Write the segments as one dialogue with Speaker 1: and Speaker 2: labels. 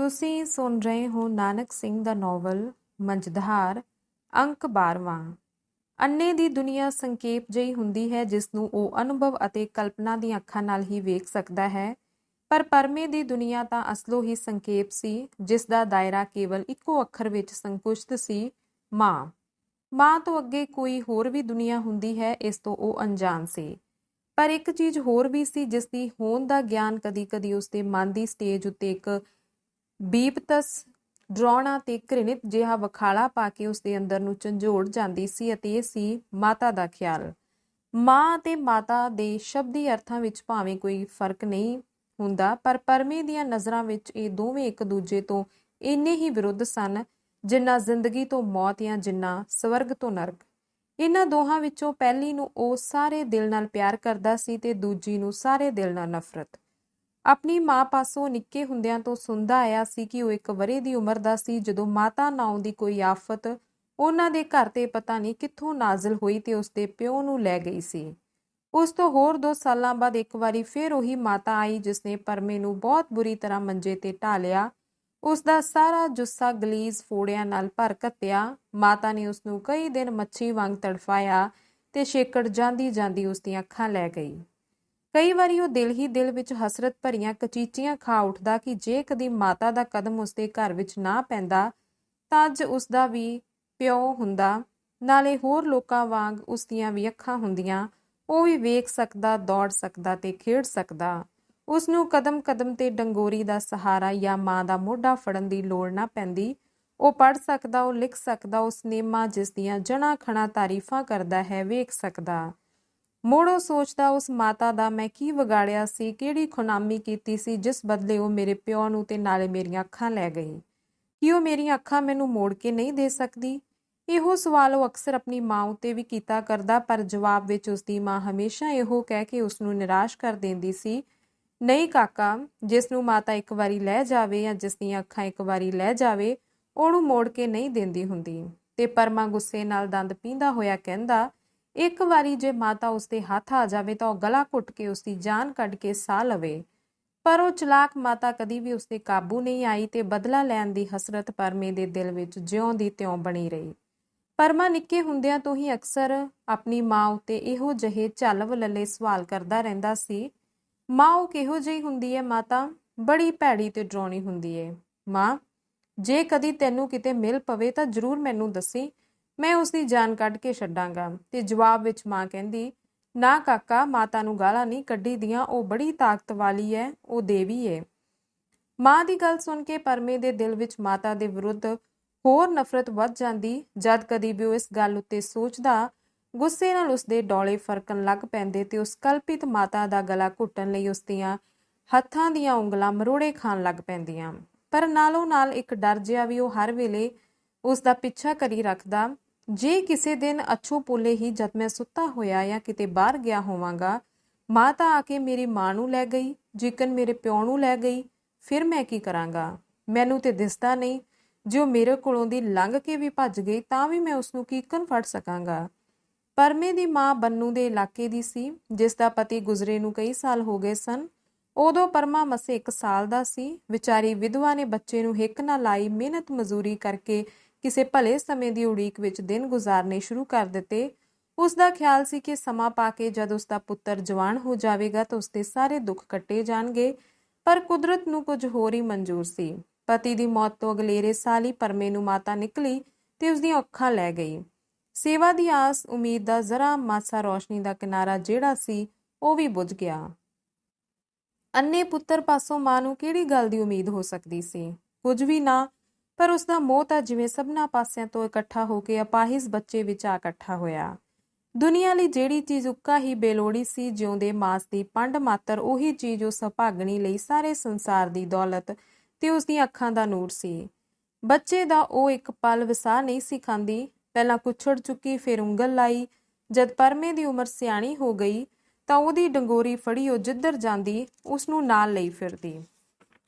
Speaker 1: ਤੁਸੀਂ ਸੁਣ ਰਹੇ ਹੋ ਨਾਨਕ ਸਿੰਘ ਦਾ ਨੋਵਲ ਮੰਝਧਾਰ ਅੰਕ 12ਵਾਂ। ਅੰਨੇ ਦੀ ਦੁਨੀਆ ਸੰਖੇਪ ਜਿਹੀ ਹੁੰਦੀ ਹੈ ਜਿਸ ਨੂੰ ਉਹ ਅਨੁਭਵ ਅਤੇ ਕਲਪਨਾ ਦੀਆਂ ਅੱਖਾਂ ਨਾਲ ਹੀ ਵੇਖ ਸਕਦਾ ਹੈ, ਪਰ ਪਰਮੇ ਦੀ ਦੁਨੀਆ ਤਾਂ ਅਸਲੋਂ ਹੀ ਸੰਖੇਪ ਸੀ, ਜਿਸ ਦਾ ਦਾਇਰਾ ਕੇਵਲ ਇੱਕੋ ਅੱਖਰ ਵਿੱਚ ਸੰਕੁਚਿਤ ਸੀ, ਮਾਂ। ਮਾਂ ਤੋਂ ਅੱਗੇ ਕੋਈ ਹੋਰ ਵੀ ਦੁਨੀਆ ਹੁੰਦੀ ਹੈ, ਇਸ ਤੋਂ ਉਹ ਅਣਜਾਣ ਸੀ। ਪਰ ਇੱਕ ਚੀਜ਼ ਹੋਰ ਵੀ ਸੀ ਜਿਸ ਦੀ ਹੋਂਦ ਦਾ ਗਿਆਨ ਕਦੀ-ਕਦੀ ਉਸਦੇ ਮਨ ਦੀ ਸਟੇਜ ਉੱਤੇ ਇੱਕ ਬੀਭਤਸ, ਡਰਾਉਣਾ ਤੇ ਘ੍ਰਿਣਿਤ ਜਿਹਾ ਵਖਾਲਾ ਪਾ ਕੇ ਉਸਦੇ ਅੰਦਰ ਨੂੰ ਝੰਜੋੜ ਜਾਂਦੀ ਸੀ, ਅਤੇ ਇਹ ਸੀ ਮਾਤਾ ਦਾ ਖਿਆਲ। ਮਾਂ ਅਤੇ ਮਾਤਾ ਦੇ ਸ਼ਬਦੀ ਅਰਥਾਂ ਵਿੱਚ ਭਾਵੇਂ ਕੋਈ ਫਰਕ ਨਹੀਂ ਹੁੰਦਾ, ਪਰ ਪਰਮੇ ਦੀਆਂ ਨਜ਼ਰਾਂ ਵਿੱਚ ਇਹ ਦੋਵੇਂ ਇੱਕ ਦੂਜੇ ਤੋਂ ਇੰਨੇ ਹੀ ਵਿਰੁੱਧ ਸਨ ਜਿੰਨਾ ਜ਼ਿੰਦਗੀ ਤੋਂ ਮੌਤ ਜਾਂ ਜਿੰਨਾ ਸਵਰਗ ਤੋਂ ਨਰਕ। ਇਹਨਾਂ ਦੋਹਾਂ ਵਿੱਚੋਂ ਪਹਿਲੀ ਨੂੰ ਉਹ ਸਾਰੇ ਦਿਲ ਨਾਲ ਪਿਆਰ ਕਰਦਾ ਸੀ ਤੇ ਦੂਜੀ ਨੂੰ ਸਾਰੇ ਦਿਲ ਨਾਲ ਨਫ਼ਰਤ। ਆਪਣੀ ਮਾਂ ਪਾਸੋਂ ਨਿੱਕੇ ਹੁੰਦਿਆਂ ਤੋਂ ਸੁਣਦਾ ਆਇਆ ਸੀ ਕਿ ਉਹ 1 ਵਰ੍ਹੇ ਦੀ ਉਮਰ ਦਾ ਸੀ ਜਦੋਂ ਮਾਤਾ ਨਾਉਂ ਦੀ ਕੋਈ ਆਫਤ ਉਹਨਾਂ ਦੇ ਘਰ ਤੇ ਪਤਾ ਨਹੀਂ ਕਿੱਥੋਂ ਨਾਜ਼ਲ ਹੋਈ ਤੇ ਉਸਦੇ ਪਿਓ ਨੂੰ ਲੈ ਗਈ ਸੀ। ਉਸ ਤੋਂ ਹੋਰ 2 ਸਾਲਾਂ ਬਾਅਦ ਇੱਕ ਵਾਰੀ ਫਿਰ ਉਹੀ ਮਾਤਾ ਆਈ ਜਿਸਨੇ ਪਰਮੇ ਨੂੰ ਬਹੁਤ ਬੁਰੀ ਤਰ੍ਹਾਂ ਮੰਜੇ ਤੇ ਢਾ ਲਿਆ। ਉਸਦਾ ਸਾਰਾ ਜੁੱਸਾ ਗਲੀਜ਼ ਫੋੜਿਆਂ ਨਾਲ ਭਰ ਘੱਤਿਆ। ਮਾਤਾ ਨੇ ਉਸਨੂੰ ਕਈ ਦਿਨ ਮੱਛੀ ਵਾਂਗ ਤੜਫਾਇਆ ਤੇ ਛੇਕੜ ਜਾਂਦੀ ਜਾਂਦੀ ਉਸਦੀਆਂ ਅੱਖਾਂ ਲੈ ਗਈ। ਕਈ ਵਾਰੀ ਉਹ ਦਿਲ ਹੀ ਦਿਲ ਵਿੱਚ ਹਸਰਤ ਭਰੀਆਂ ਕਚੀਚੀਆਂ ਖਾ ਉੱਠਦਾ ਕਿ ਜੇ ਕਦੀ ਮਾਤਾ ਦਾ ਕਦਮ ਉਸਦੇ ਘਰ ਵਿੱਚ ਨਾ ਪੈਂਦਾ ਤਾਂ ਅੱਜ ਉਸਦਾ ਵੀ ਪਿਓ ਹੁੰਦਾ, ਨਾਲੇ ਹੋਰ ਲੋਕਾਂ ਵਾਂਗ ਉਸਦੀਆਂ ਵੀ ਅੱਖਾਂ ਹੁੰਦੀਆਂ, ਉਹ ਵੀ ਵੇਖ ਸਕਦਾ, ਦੌੜ ਸਕਦਾ ਤੇ ਖੇਡ ਸਕਦਾ। ਉਸਨੂੰ ਕਦਮ ਕਦਮ ਤੇ ਡੰਗੋਰੀ ਦਾ ਸਹਾਰਾ ਜਾਂ ਮਾਂ ਦਾ ਮੋਢਾ ਫੜਨ ਦੀ ਲੋੜ ਨਾ ਪੈਂਦੀ। ਉਹ ਪੜ੍ਹ ਸਕਦਾ, ਉਹ ਲਿਖ ਸਕਦਾ, ਉਹ ਸਿਨੇਮਾ ਜਿਸ ਦੀਆਂ ਜਣਾ ਖਣਾ ਤਾਰੀਫਾਂ ਕਰਦਾ ਹੈ ਵੇਖ ਸਕਦਾ। ਮੋੜੋ ਸੋਚਦਾ, ਉਸ ਮਾਤਾ ਦਾ ਮੈਂ ਕੀ ਵਿਗਾੜਿਆ ਸੀ, ਕਿਹੜੀ ਖੁਨਾਮੀ ਕੀਤੀ ਸੀ ਜਿਸ ਬਦਲੇ ਉਹ ਮੇਰੇ ਪਿਓ ਨੂੰ ਤੇ ਨਾਲੇ ਮੇਰੀਆਂ ਅੱਖਾਂ ਲੈ ਗਈ। ਕੀ ਉਹ ਮੇਰੀਆਂ ਅੱਖਾਂ ਮੈਨੂੰ ਮੋੜ ਕੇ ਨਹੀਂ ਦੇ ਸਕਦੀ? ਇਹੋ ਸਵਾਲ ਉਹ ਅਕਸਰ ਆਪਣੀ ਮਾਂ ਉੱਤੇ ਵੀ ਕੀਤਾ ਕਰਦਾ, ਪਰ ਜਵਾਬ ਵਿੱਚ ਉਸਦੀ ਮਾਂ ਹਮੇਸ਼ਾ ਇਹੋ ਕਹਿ ਕੇ ਉਸਨੂੰ ਨਿਰਾਸ਼ ਕਰ ਦਿੰਦੀ ਸੀ, ਨਹੀਂ ਕਾਕਾ, ਜਿਸ ਨੂੰ ਮਾਤਾ ਇੱਕ ਵਾਰੀ ਲੈ ਜਾਵੇ ਜਾਂ ਜਿਸ ਦੀਆਂ ਅੱਖਾਂ ਇੱਕ ਵਾਰੀ ਲੈ ਜਾਵੇ ਉਹਨੂੰ ਮੋੜ ਕੇ ਨਹੀਂ ਦਿੰਦੀ ਹੁੰਦੀ। ਤੇ ਪਰਮਾ ਗੁੱਸੇ ਨਾਲ ਦੰਦ ਪੀਂਦਾ ਹੋਇਆ ਕਹਿੰਦਾ, ਇੱਕ ਵਾਰੀ ਜੇ ਮਾਤਾ ਉਸਦੇ ਹੱਥ ਆ ਜਾਵੇ ਤਾਂ ਉਹ ਗਲਾ ਘੁੱਟ ਕੇ ਉਸਦੀ ਜਾਨ ਕੱਢ ਕੇ ਸਾਹ ਲਵੇ। ਪਰ ਉਹ ਚਲਾਕ ਮਾਤਾ ਕਦੀ ਵੀ ਉਸਦੇ ਕਾਬੂ ਨਹੀਂ ਆਈ ਤੇ ਬਦਲਾ ਲੈਣ ਦੀ ਹਸਰਤ ਪਰਮੇ ਦੇ ਦਿਲ ਵਿੱਚ ਜਿਉਂ ਦੀ ਤਿਉਂ ਬਣੀ ਰਹੀ। ਪਰਮਾ ਨਿੱਕੇ ਹੁੰਦਿਆਂ ਤੋਂ ਹੀ ਅਕਸਰ ਆਪਣੀ ਮਾਂ ਉੱਤੇ ਇਹੋ ਜਿਹੇ ਝੱਲ ਵਲੱਲੇ ਸਵਾਲ ਕਰਦਾ ਰਹਿੰਦਾ ਸੀ। ਮਾਂ ਉਹ ਕਿਹੋ ਜਿਹੀ ਹੁੰਦੀ ਹੈ ਮਾਤਾ? ਬੜੀ ਭੈੜੀ ਤੇ ਡਰਾਉਣੀ ਹੁੰਦੀ ਏ। ਮਾਂ, ਜੇ ਕਦੀ ਤੈਨੂੰ ਕਿਤੇ ਮਿਲ ਪਵੇ ਤਾਂ ਜ਼ਰੂਰ ਮੈਨੂੰ ਦੱਸੀ, ਮੈਂ ਉਸਦੀ ਜਾਨ ਕੱਢ ਕੇ ਛੱਡਾਂਗਾ। ਤੇ ਜਵਾਬ ਵਿੱਚ ਮਾਂ ਕਹਿੰਦੀ, ਨਾ ਕਾਕਾ, ਮਾਤਾ ਨੂੰ ਗਾਲਾਂ ਨਹੀਂ ਕੱਢੀ ਦੀਆਂ, ਉਹ ਬੜੀ ਤਾਕਤ ਵਾਲੀ ਹੈ, ਉਹ ਦੇਵੀ ਏ। ਮਾਂ ਦੀ ਗੱਲ ਸੁਣ ਕੇ ਪਰਮੇ ਦੇ ਦਿਲ ਵਿੱਚ ਮਾਤਾ ਦੇ ਵਿਰੁੱਧ ਹੋਰ ਨਫ਼ਰਤ ਵੱਧ ਜਾਂਦੀ। ਜਦ ਕਦੀ ਵੀ ਉਹ ਇਸ ਗੱਲ ਉੱਤੇ ਸੋਚਦਾ, ਗੁੱਸੇ ਨਾਲ ਉਸਦੇ ਡੌਲੇ ਫਰਕਣ ਲੱਗ ਪੈਂਦੇ ਤੇ ਉਸ ਕਲਪਿਤ ਮਾਤਾ ਦਾ ਗਲਾ ਘੁੱਟਣ ਲਈ ਉਸਦੀਆਂ ਹੱਥਾਂ ਦੀਆਂ ਉਂਗਲਾਂ ਮਰੋੜੇ ਖਾਣ ਲੱਗ ਪੈਂਦੀਆਂ। ਪਰ ਨਾਲੋਂ ਨਾਲ ਇੱਕ ਡਰ ਜਿਹਾ ਵੀ ਉਹ ਹਰ ਵੇਲੇ ਉਸਦਾ ਪਿੱਛਾ ਕਰੀ ਰੱਖਦਾ। ਜੇ ਕਿਸੇ ਦਿਨ ਅੱਛੋ ਪੋਲੇ ਹੀ ਜਦ ਮੈਂ ਸੁੱਤਾ ਹੋਇਆ ਜਾਂ ਕਿਤੇ ਬਾਹਰ ਗਿਆ ਹੋਵਾਂਗਾ, ਮਾਂ ਤਾਂ ਆ ਕੇ ਮੇਰੀ ਮਾਂ ਨੂੰ ਲੈ ਗਈ, ਜਿਕਨ ਮੇਰੇ ਪਿਓ ਨੂੰ ਲੈ ਗਈ, ਫਿਰ ਮੈਂ ਕੀ ਕਰਾਂਗਾ? ਮੈਨੂੰ ਤੇ ਦਿਸਦਾ ਨਹੀਂ, ਜੇ ਉਹ ਮੇਰੇ ਕੋਲੋਂ ਦੀ ਲੰਘ ਕੇ ਵੀ ਭੱਜ ਗਈ ਤਾਂ ਵੀ ਮੈਂ ਉਸਨੂੰ ਕੀਕਨ ਫੜ ਸਕਾਂਗਾ। ਪਰਮੇ ਦੀ ਮਾਂ ਬੰਨੂ ਦੇ ਇਲਾਕੇ ਦੀ ਸੀ, ਜਿਸ ਦਾ ਪਤੀ ਗੁਜ਼ਰੇ ਨੂੰ ਕਈ ਸਾਲ ਹੋ ਗਏ ਸਨ। ਉਦੋਂ ਪਰਮਾ ਮਸੇ 1 ਸਾਲ ਦਾ ਸੀ। ਵਿਚਾਰੀ ਵਿਧਵਾ ਨੇ ਬੱਚੇ ਨੂੰ ਹਿੱਕ ਨਾ ਲਾਈ, ਮਿਹਨਤ ਮਜ਼ਦੂਰੀ ਕਰਕੇ ਕਿਸੇ ਭਲੇ ਸਮੇਂ ਦੀ ਉਡੀਕ ਵਿੱਚ ਦਿਨ ਗੁਜ਼ਾਰਨੇ ਸ਼ੁਰੂ ਕਰ ਦਿੱਤੇ। ਉਸ ਦਾ ਖਿਆਲ ਸੀ ਕਿ ਸਮਾਂ ਪਾ ਕੇ ਜਦ ਉਸ ਦਾ ਪੁੱਤਰ ਜਵਾਨ ਹੋ ਜਾਵੇਗਾ ਤਾਂ ਉਸਦੇ ਸਾਰੇ ਦੁੱਖ ਕੱਟੇ ਜਾਣਗੇ, ਪਰ ਕੁਦਰਤ ਨੂੰ ਕੁਝ ਹੋਰ ਹੀ ਮਨਜ਼ੂਰ ਸੀ। ਪਤੀ ਦੀ ਮੌਤ ਤੋਂ ਅਗਲੇਰੇ ਸਾਲ ਹੀ ਪਰਮੇ ਨੂੰ ਮਾਤਾ ਨਿਕਲੀ ਤੇ ਉਸਦੀਆਂ ਅੱਖਾਂ ਲੈ ਗਈ। ਸੇਵਾ ਦੀ ਆਸ ਉਮੀਦ ਦਾ ਜ਼ਰਾ ਮਾਸਾ ਰੌਸ਼ਨੀ ਦਾ ਕਿਨਾਰਾ ਜਿਹੜਾ ਸੀ ਉਹ ਵੀ ਬੁਝ ਗਿਆ। ਅੰਨੇ ਪੁੱਤਰ ਪਾਸੋਂ ਮਾਂ ਨੂੰ ਕਿਹੜੀ ਗੱਲ ਦੀ ਉਮੀਦ ਹੋ ਸਕਦੀ ਸੀ? ਕੁਝ ਵੀ ਨਾ। ਪਰ ਉਸਦਾ ਮੋਹ ਤਾਂ ਜਿਵੇਂ ਸਭਨਾ ਪਾਸਿਆਂ ਤੋਂ ਇਕੱਠਾ ਹੋ ਕੇ ਅਪਾਹਿਜ ਬੱਚੇ ਵਿੱਚ ਆ ਇਕੱਠਾ ਹੋਇਆ। ਦੁਨੀਆ ਲਈ ਜਿਹੜੀ ਚੀਜ਼ ਉੱਕਾ ਹੀ ਬੇਲੋੜੀ ਸੀ, ਜਿਉਂਦੇ ਮਾਸ ਦੀ ਪੰਡ ਮਾਤਰ, ਉਹੀ ਚੀਜ਼ ਉਸ ਅਭਾਗਣੀ ਲਈ ਸਾਰੇ ਸੰਸਾਰ ਦੀ ਦੌਲਤ ਤੇ ਉਸਦੀਆਂ ਅੱਖਾਂ ਦਾ ਨੂਰ ਸੀ। ਬੱਚੇ ਦਾ ਉਹ ਇੱਕ ਪਲ ਵਸਾ ਨਹੀਂ ਸੀ ਖਾਂਦੀ। ਪਹਿਲਾਂ ਕੁੱਛੜ ਚੁੱਕੀ, ਫਿਰ ਉਂਗਲ ਲਾਈ। ਜਦ ਪਰਮੇ ਦੀ ਉਮਰ ਸਿਆਣੀ ਹੋ ਗਈ ਤਾਂ ਉਹਦੀ ਡੰਗੋਰੀ ਫੜੀ ਉਹ ਜਿੱਧਰ ਜਾਂਦੀ ਉਸਨੂੰ ਨਾਲ ਲਈ ਫਿਰਦੀ।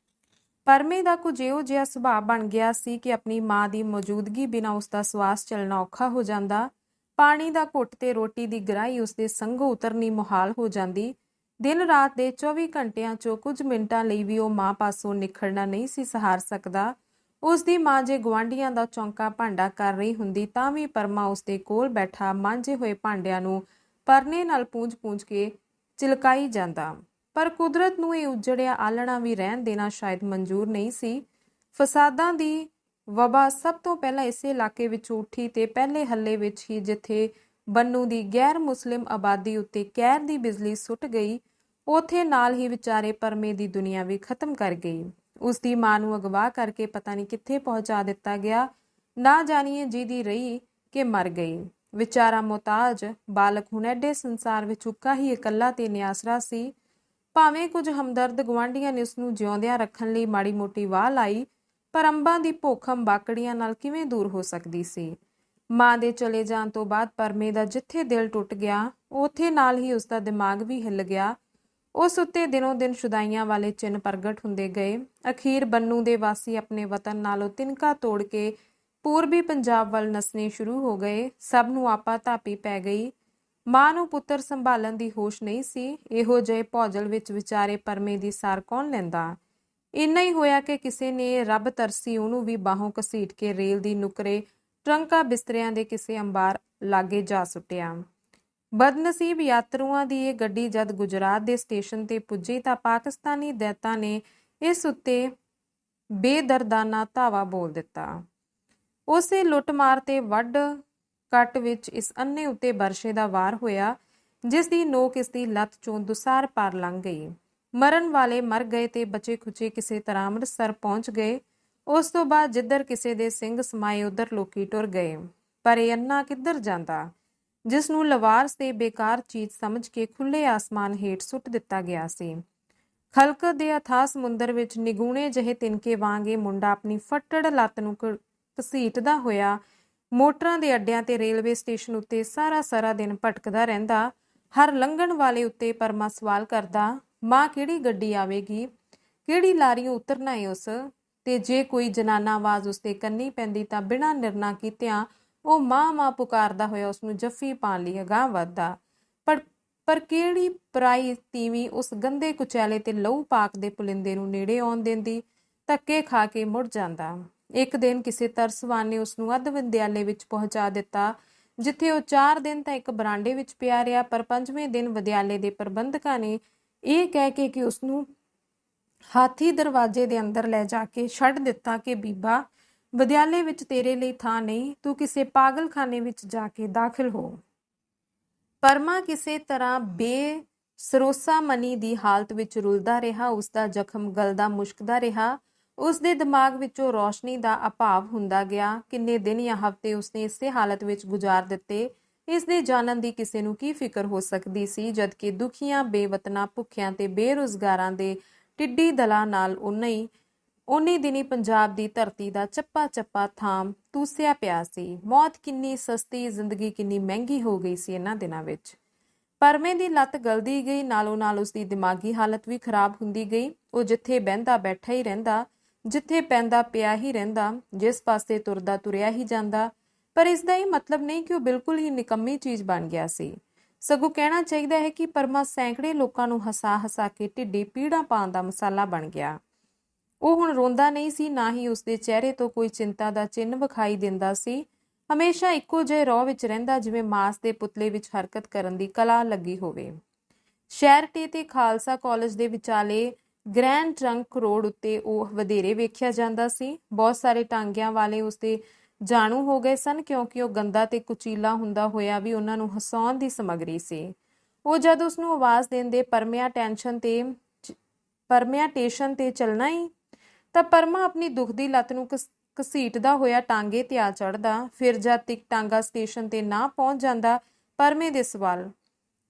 Speaker 1: ਪਰਮੇ ਦਾ ਕੁਝ ਇਹੋ ਜਿਹਾ ਸੁਭਾਅ ਬਣ ਗਿਆ ਸੀ ਕਿ ਆਪਣੀ ਮਾਂ ਦੀ ਮੌਜੂਦਗੀ ਬਿਨਾਂ ਉਸਦਾ ਸਵਾਸ ਚੱਲਣਾ ਔਖਾ ਹੋ ਜਾਂਦਾ। ਪਾਣੀ ਦਾ ਘੁੱਟ ਤੇ ਰੋਟੀ ਦੀ ਗਰਾਹੀ ਉਸਦੇ ਸੰਘੋਂ ਉਤਰਨੀ ਮੁਹਾਲ ਹੋ ਜਾਂਦੀ। ਦਿਨ ਰਾਤ ਦੇ 24 ਘੰਟਿਆਂ 'ਚੋਂ ਕੁਝ ਮਿੰਟਾਂ ਲਈ ਵੀ ਉਹ ਮਾਂ ਪਾਸੋਂ ਨਿਖੜਨਾ ਨਹੀਂ ਸੀ ਸਹਾਰ ਸਕਦਾ। ਉਸ ਦੀ ਮਾਂ ਜੇ ਗੁਆਂਢੀਆਂ ਦਾ ਚੌਂਕਾ ਭਾਂਡਾ ਕਰ ਰਹੀ ਹੁੰਦੀ ਤਾਂ ਵੀ ਪਰਮਾ ਉਸ ਦੇ ਕੋਲ ਬੈਠਾ ਮਾਂਜੇ ਹੋਏ ਭਾਂਡਿਆਂ ਨੂੰ ਪਰਨੇ ਨਾਲ ਪੂੰਝ-ਪੂੰਝ ਕੇ ਚਿਲਕਾਈ ਜਾਂਦਾ। ਪਰ ਕੁਦਰਤ ਨੂੰ ਇਹ ਉਜੜਿਆ ਆਲਣਾ ਵੀ ਰਹਿਣ ਦੇਣਾ ਸ਼ਾਇਦ ਮਨਜ਼ੂਰ ਨਹੀਂ ਸੀ। ਫਸਾਦਾਂ ਦੀ ਵਬਾ ਸਭ ਤੋਂ ਪਹਿਲਾਂ ਇਸੇ ਇਲਾਕੇ ਵਿੱਚ ਉੱਠੀ ਤੇ ਪਹਿਲੇ ਹੱਲੇ ਵਿੱਚ ਹੀ ਜਿੱਥੇ ਬੰਨੂ ਦੀ ਗੈਰ ਮੁਸਲਿਮ ਆਬਾਦੀ ਉੱਤੇ ਕਹਿਰ ਦੀ ਬਿਜਲੀ ਸੁੱਟ ਗਈ, ਉਥੇ ਨਾਲ ਹੀ ਵਿਚਾਰੇ ਪਰਮੇ ਦੀ ਦੁਨੀਆ ਵੀ ਖਤਮ ਕਰ ਗਈ। ਉਸ ਦੀ ਮਾਂ ਨੂੰ ਅਗਵਾ ਕਰਕੇ ਪਤਾ ਨਹੀਂ ਕਿੱਥੇ ਪਹੁੰਚਾ ਦਿੱਤਾ ਗਿਆ, ਨਾ ਜਾਣੀਏ ਜਿਹਦੀ ਰਹੀ ਕਿ ਮਰ ਗਈ। ਵਿਚਾਰਾ ਮੁਹਤਾਜ ਬਾਲਕ ਹੁਣ ਐਡੇ ਸੰਸਾਰ ਵਿੱਚ ਉੱਕਾ ਹੀ ਇਕੱਲਾ ਤੇ ਨਿਆਸਰਾ ਸੀ। ਭਾਵੇਂ ਕੁਝ ਹਮਦਰਦ ਗੁਆਂਢੀਆਂ ਨੇ ਉਸਨੂੰ ਜਿਉਂਦਿਆਂ ਰੱਖਣ ਲਈ ਮਾੜੀ ਮੋਟੀ ਵਾਹ ਲਾਈ, ਪਰ ਅੰਬਾਂ ਦੀ ਭੁੱਖ ਅੰਬਾਕੜੀਆਂ ਨਾਲ ਕਿਵੇਂ ਦੂਰ ਹੋ ਸਕਦੀ ਸੀ। ਮਾਂ ਦੇ ਚਲੇ ਜਾਣ ਤੋਂ ਬਾਅਦ ਪਰਮੇ ਦਾ ਜਿੱਥੇ ਦਿਲ ਟੁੱਟ ਗਿਆ, ਉੱਥੇ ਨਾਲ ਹੀ ਉਸਦਾ ਦਿਮਾਗ ਵੀ ਹਿੱਲ ਗਿਆ। ਉਸ ਉੱਤੇ ਦਿਨੋਂ ਦਿਨ ਸ਼ੁਦਾਈਆਂ ਵਾਲੇ ਚਿੰਨ੍ਹ ਪ੍ਰਗਟ ਹੁੰਦੇ ਗਏ। ਅਖੀਰ ਬੰਨੂ ਦੇ ਵਾਸੀ ਆਪਣੇ ਵਤਨ ਨਾਲੋਂ ਤਿਨਕਾ ਤੋੜ ਕੇ ਪੂਰਬੀ ਪੰਜਾਬ ਵੱਲ ਨੱਸਣੇ ਸ਼ੁਰੂ ਹੋ ਗਏ। ਸਭ ਨੂੰ ਆਪਾ ਧਾਪੀ ਪੈ ਗਈ। ਮਾਂ ਨੂੰ ਪੁੱਤਰ ਸੰਭਾਲਣ ਦੀ ਹੋਸ਼ ਨਹੀਂ ਸੀ। ਇਹੋ ਜਿਹੇ ਭੌਜਲ ਵਿੱਚ ਵਿਚਾਰੇ ਪਰਮੇ ਦੀ ਸਾਰ ਕੌਣ ਲੈਂਦਾ। ਇੰਨਾ ਹੀ ਹੋਇਆ ਕਿ ਕਿਸੇ ਨੇ ਰੱਬ ਤਰਸੀ ਉਹਨੂੰ ਵੀ ਬਾਹੋਂ ਘਸੀਟ ਕੇ ਰੇਲ ਦੀ ਨੁਕਰੇ ਟਰੰਕਾਂ ਬਿਸਤਰਿਆਂ ਦੇ ਕਿਸੇ ਅੰਬਾਰ ਲਾਗੇ ਜਾ ਸੁੱਟਿਆ। ਬਦਨਸੀਬ ਯਾਤਰੂਆਂ ਦੀ ਇਹ ਗੱਡੀ ਜਦ ਗੁਜਰਾਤ ਦੇ ਸਟੇਸ਼ਨ ਤੇ ਪੁੱਜੀ ਤਾਂ ਪਾਕਿਸਤਾਨੀ ਦੈਤਾਂ ਨੇ ਇਸ ਉੱਤੇ ਬੇਦਰਦਾਨਾ ਧਾਵਾ ਬੋਲ ਦਿੱਤਾ। ਉਸੇ ਲੁੱਟਮਾਰ ਤੇ ਵੱਢ ਕੱਟ ਵਿੱਚ ਇਸ ਅੰਨੇ ਉੱਤੇ ਬਰਸ਼ੇ ਦਾ ਵਾਰ ਹੋਇਆ, ਜਿਸ ਦੀ ਨੋਕ ਇਸ ਦੀ ਲੱਤ ਚੋਂ ਦੁਸਾਰ ਪਾਰ ਲੰਘ ਗਈ। ਮਰਨ ਵਾਲੇ ਮਰ ਗਏ ਤੇ ਬਚੇ ਖੁਚੇ ਕਿਸੇ ਤਰ੍ਹਾਂ ਅੰਮ੍ਰਿਤਸਰ ਪਹੁੰਚ ਗਏ। ਉਸ ਤੋਂ ਬਾਅਦ ਜਿੱਧਰ ਕਿਸੇ ਦੇ ਸਿੰਘ ਸਮਾਏ ਉਧਰ ਲੋਕੀ ਟੁਰ ਗਏ। ਪਰ ਇਹ ਅੰਨਾ ਕਿੱਧਰ ਜਾਂਦਾ, ਜਿਸ ਨੂੰ ਲਵਾਰਸ ਤੇ ਬੇਕਾਰ ਚੀਜ਼ ਸਮਝ ਕੇ ਖੁੱਲੇ ਆਸਮਾਨ ਹੇਠ ਸੁੱਟ ਦਿੱਤਾ ਗਿਆ ਸੀ। ਖਲਕਤ ਦੇ ਅਥਾਹ ਸਮੁੰਦਰ ਵਿੱਚ ਨਿਗੂਣੇ ਜਿਹੇ ਤਿਨਕੇ ਵਾਂਗ ਇਹ ਮੁੰਡਾ ਆਪਣੀ ਫੱਟੜ ਲੱਤ ਨੂੰ ਘਸੀਟਦਾ ਹੋਇਆ ਮੋਟਰਾਂ ਦੇ ਅੱਡਿਆਂ ਤੇ ਰੇਲਵੇ ਸਟੇਸ਼ਨ ਉੱਤੇ ਸਾਰਾ ਦਿਨ ਭਟਕਦਾ ਰਹਿੰਦਾ। ਹਰ ਲੰਘਣ ਵਾਲੇ ਉੱਤੇ ਪਰਮਾ ਸਵਾਲ ਕਰਦਾ, ਮਾਂ ਕਿਹੜੀ ਗੱਡੀ ਆਵੇਗੀ, ਕਿਹੜੀ ਲਾਰੀਓਂ ਉਤਰਨਾ ਏ ਉਸ। ਤੇ ਜੇ ਕੋਈ ਜਨਾਨਾ ਆਵਾਜ਼ ਉਸਦੇ ਕੰਨੀ ਪੈਂਦੀ ਤਾਂ ਬਿਨਾਂ ਨਿਰਣਾ ਕੀਤਿਆਂ ਉਹ ਮਾਂ ਪੁਕਾਰਦਾ ਹੋਇਆ ਉਸਨੂੰ ਜੱਫੀ ਪਾਉਣ ਲਈ ਅਗਾਂਹ ਵੱਧਦਾ। ਪਰ ਕਿਹੜੀ ਪਰਾਈ ਤੀਵੀਂ ਉਸ ਗੰਦੇ ਕੁਚੈਲੇ ਤੇ ਲਹੂ ਪਾਕ ਦੇ ਪੁਲਿੰਦੇ ਨੂੰ ਨੇੜੇ ਆਉਣ ਦਿੰਦੀ। ਧੱਕੇ ਖਾ ਕੇ ਮੁੜ ਜਾਂਦਾ। ਇੱਕ ਦਿਨ ਕਿਸੇ ਤਰਸਵਾਨ ਨੇ ਉਸਨੂੰ ਅੱਧ ਵਿਦਿਆਲੇ ਵਿੱਚ ਪਹੁੰਚਾ ਦਿੱਤਾ, ਜਿੱਥੇ ਉਹ 4 ਦਿਨ ਤਾਂ ਇੱਕ ਬਰਾਂਡੇ ਵਿੱਚ ਪਿਆ ਰਿਹਾ। ਪਰ 5ਵੇਂ ਦਿਨ ਵਿਦਿਆਲੇ ਦੇ ਪ੍ਰਬੰਧਕਾਂ ਨੇ ਇਹ ਕਹਿ ਕੇ ਕਿ ਉਸਨੂੰ ਹਾਥੀ ਦਰਵਾਜ਼ੇ ਦੇ ਅੰਦਰ ਲੈ ਜਾ ਕੇ ਛੱਡ ਦਿੱਤਾ ਕਿ ਬੀਬਾ, ਵਿਦਿਆਲੇ ਵਿੱਚ ਤੇਰੇ ਲਈ ਥਾਂ ਨਹੀਂ, ਤੂੰ ਕਿਸੇ ਪਾਗਲਖਾਨੇ ਵਿੱਚ ਜਾ ਕੇ ਦਾਖਲ ਹੋ। ਪਰਮਾ ਕਿਸੇ ਤਰ੍ਹਾਂ ਬੇਸਰੋਸਾ ਮਨੀ ਦੀ ਹਾਲਤ ਵਿੱਚ ਰੁਲਦਾ ਰਿਹਾ। ਉਸਦਾ ਜ਼ਖਮ ਗਲਦਾ ਮੁਸ਼ਕਦਾ ਰਿਹਾ। ਉਸਦੇ ਦਿਮਾਗ ਵਿੱਚੋਂ ਰੌਸ਼ਨੀ ਦਾ ਅਭਾਵ ਹੁੰਦਾ ਗਿਆ। ਕਿੰਨੇ ਦਿਨ ਜਾਂ ਹਫ਼ਤੇ ਉਸਨੇ ਇਸੇ ਹਾਲਤ ਵਿੱਚ ਗੁਜ਼ਾਰ ਦਿੱਤੇ। ਇਸ ਦੇ ਜਾਣਨ ਦੀ ਕਿਸੇ ਨੂੰ ਕੀ ਫਿਕਰ ਹੋ ਸਕਦੀ ਸੀ, ਜਦਕਿ ਦੁਖੀਆਂ, ਬੇਵਤਨਾਂ, ਭੁੱਖਿਆਂ ਤੇ ਬੇਰੁਜ਼ਗਾਰਾਂ ਦੇ ਟਿੱਡੀ ਦਲਾਂ ਨਾਲ ਉਨੀ ਦਿਨੀ ਪੰਜਾਬ ਦੀ ਧਰਤੀ ਦਾ ਚੱਪਾ ਥਾਮ ਤੂਸਿਆ ਪਿਆ ਸੀ। ਮੌਤ ਕਿੰਨੀ ਸਸਤੀ, ਜ਼ਿੰਦਗੀ ਕਿੰਨੀ ਮਹਿੰਗੀ ਹੋ ਗਈ ਸੀ ਇਹਨਾਂ ਦਿਨਾਂ ਵਿੱਚ। ਪਰਮੇ ਦੀ ਲੱਤ ਗਲਦੀ ਗਈ, ਨਾਲੋਂ ਨਾਲ ਉਸਦੀ ਦਿਮਾਗੀ ਹਾਲਤ ਵੀ ਖਰਾਬ ਹੁੰਦੀ ਗਈ। ਉਹ ਜਿੱਥੇ ਬਹਿੰਦਾ ਬੈਠਾ ਹੀ ਰਹਿੰਦਾ, ਜਿੱਥੇ ਪੈਂਦਾ ਪਿਆ ਹੀ ਰਹਿੰਦਾ, ਜਿਸ ਪਾਸੇ ਤੁਰਦਾ ਤੁਰਿਆ ਹੀ ਜਾਂਦਾ। ਪਰ ਇਸ ਦਾ ਇਹ ਮਤਲਬ ਨਹੀਂ ਕਿ ਉਹ ਬਿਲਕੁਲ ਹੀ ਨਿਕੰਮੀ ਚੀਜ਼ ਬਣ ਗਿਆ ਸੀ। ਸਗੋਂ ਕਹਿਣਾ ਚਾਹੀਦਾ ਹੈ ਕਿ ਪਰਮਾ ਸੈਂਕੜੇ ਲੋਕਾਂ ਨੂੰ ਹਸਾ ਕੇ ਢਿੱਡੀ ਪੀੜਾਂ ਪਾਉਣ ਦਾ ਮਸਾਲਾ ਬਣ ਗਿਆ। ਉਹ ਹੁਣ ਰੋਂਦਾ ਨਹੀਂ ਸੀ, ਨਾ ਹੀ ਉਸਦੇ ਚਿਹਰੇ ਤੋਂ ਕੋਈ ਚਿੰਤਾ ਦਾ ਚਿੰਨ੍ਹ ਵਿਖਾਈ ਦਿੰਦਾ ਸੀ। ਹਮੇਸ਼ਾ ਇੱਕੋ ਜਿਹੇ ਰੌਹ ਵਿੱਚ ਰਹਿੰਦਾ, ਜਿਵੇਂ ਮਾਸ ਦੇ ਪੁਤਲੇ ਵਿੱਚ ਹਰਕਤ ਕਰਨ ਦੀ ਕਲਾ ਲੱਗੀ ਹੋਵੇ। ਸ਼ੈਰਟੇ ਤੇ ਖਾਲਸਾ ਕਾਲਜ ਦੇ ਵਿਚਾਲੇ ਗ੍ਰੈਂਡ ਟਰੰਕ ਰੋਡ ਉੱਤੇ ਉਹ ਵਧੇਰੇ ਵੇਖਿਆ ਜਾਂਦਾ ਸੀ। ਬਹੁਤ ਸਾਰੇ ਟਾਂਗਿਆਂ ਵਾਲੇ ਉਸਦੇ ਜਾਣੂ ਹੋ ਗਏ ਸਨ, ਕਿਉਂਕਿ ਉਹ ਗੰਦਾ ਤੇ ਕੁਚੀਲਾ ਹੁੰਦਾ ਹੋਇਆ ਵੀ ਉਹਨਾਂ ਨੂੰ ਹਸਾਉਣ ਦੀ ਸਮੱਗਰੀ ਸੀ। ਉਹ ਜਦ ਉਸਨੂੰ ਆਵਾਜ਼ ਦਿੰਦੇ, ਪਰਮਿਆ ਟੇਸ਼ਨ ਤੇ ਚੱਲਣਾ ਹੀ, ਤਾਂ ਪਰਮਾ ਆਪਣੀ ਦੁਖਦੀ ਲੱਤ ਨੂੰ ਘਸੀਟਦਾ ਹੋਇਆ ਟਾਂਗੇ ਤੇ ਆ ਚੜ੍ਹਦਾ। ਫਿਰ ਜਦ ਤੱਕ ਟਾਂਗਾ ਸਟੇਸ਼ਨ ਤੇ ਨਾ ਪਹੁੰਚ ਜਾਂਦਾ, ਪਰਮੇ ਦੇ ਸਵਾਲ